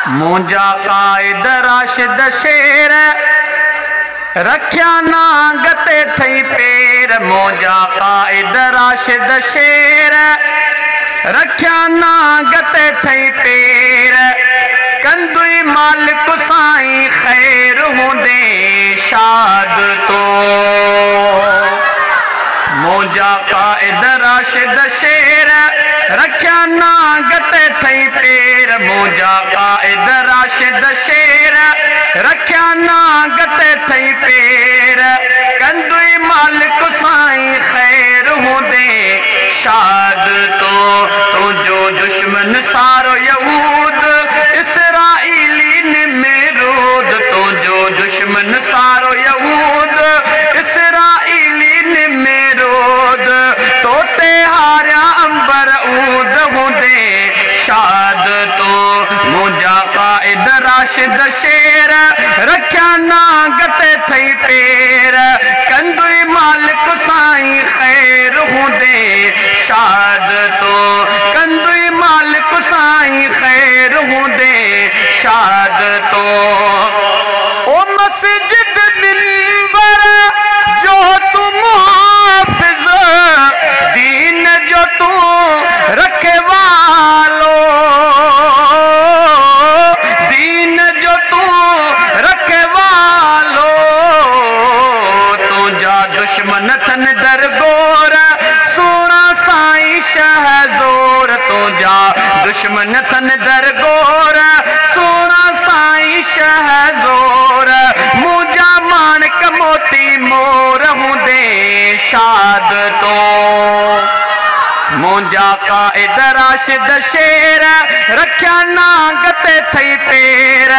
मुंजा कायद राशिद शेर रख्या नांग ते थई पेर। मुंजा कायद राशिद शेर रख्या नांग ते थई पेर। कंदुई मालिक साईं खैर होंदे शाद तो। मुंजा कायद राशिद शेर रख्या नांग ते थई पेर। मुंजा कायद राशिद शेर रख्या नांग ते थई पेर। कंदुई मालिक साईं खैर होंदे शाद तो। तुझो दुश्मन सारो यहूद इसराइली निमरूद। तुझो दुश्मन सारो यहूद इसराइली निमरूद। तोते हारिया अंबर ऊद होंदे शाद तो। मुंजा कायद राशिद शेर रख्या नांग ते थई पेर। कंदुई मालिक साईं खैर होंदे शाद तो। कंदुई मालिक साईं खैर होंदे शाद तो। ओ मस्जिद मिंबर जो तू मुहाफिज दीन जो तू रखे वालो। दीन जो तू रखे वालो। तुझा दुश्मन थन दरगोर सोना साईं शहजोर। तुझा दुश्मन थन दरगोर सोना साईं शहजोर। मुंजा माणक मोती मोर होंदे शाद तो। मुंजा कायद राशिद शेर रख्या नांग ते थई पेर।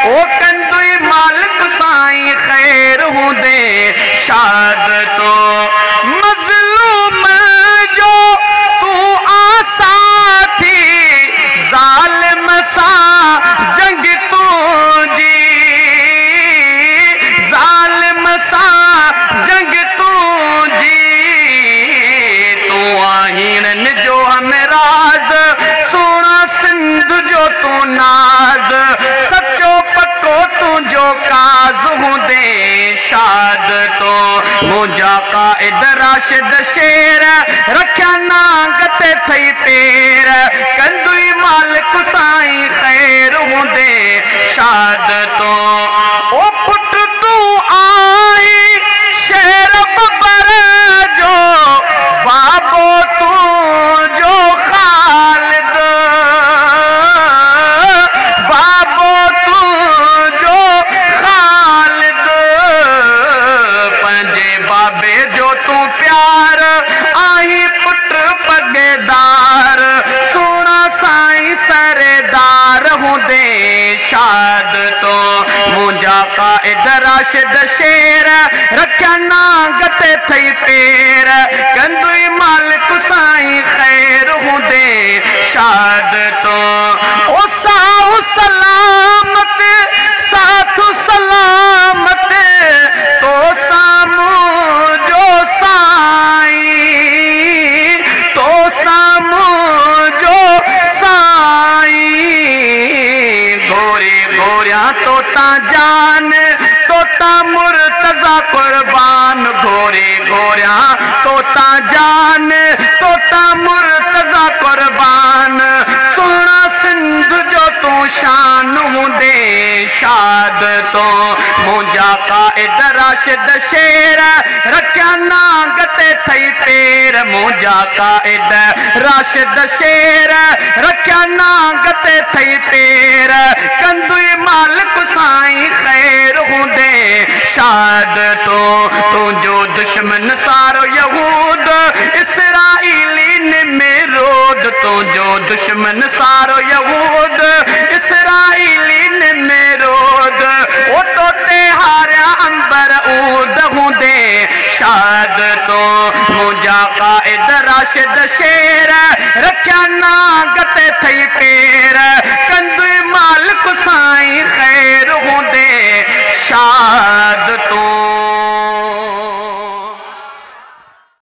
ओ कंदुई मालिक साईं खैर होंदे शाद तो। मजलूम जो तू आसा थी जालिम सा जंग तुझी। जालिम सा जंग तुझी। तू आहीन जो हमें राज सोना सिंध जो तू नाज। सच्चो पक्को तुझो काज होंदे शाद तो। मुंजा कायद राशिद शेर रख्या नांग ते थई पेर। कंदुई मालिक साईं खैर होंदे शाद तो। ओ पुट तू आई शेर बबर जो बाबो तू जो खालिद। बाबो तू जो खालिद। पंजे बाबे जो तू प्यार आई पुट पगेदार। सोना साईं सरेदार होंदे शाद तो। मुंजा कायद राशिद शेर रख्या नांग ते थई पेर। कंदुई मालिक साईं खैर होंदे शाद तो। ओ साहु सलामत साथु सलामत तो सामू जो साईं। तो सामू जो साईं। गोरे गोरिया तोता जान तोता मुर्तजा कुर्बान। गोरे गोरिया तोता जान तोता मुर्तजा कुर्बान। सोना सिंध जो तू शान होंदे शाद तो। मुंजा कायद राशिद शेर रख्या नांग ते थई पेर। मुंजा कायद राशिद शेर रख्या नांग ते थई पेर। कंदुई मालिक साईं खैर होंदे शाद तो। तुझो दुश्मन सारो यहूद इसराइली निमरूद। तुझो दुश्मन सारो यहूद इसराइली निमरूद। ओ तोते हारिया अंबर ऊद होंदे शाद तो। मुंजा कायद राशिद शेर रख्या नांग ते थई पेर। कंदुई मालिक साईं खैर होंदे शाद तो।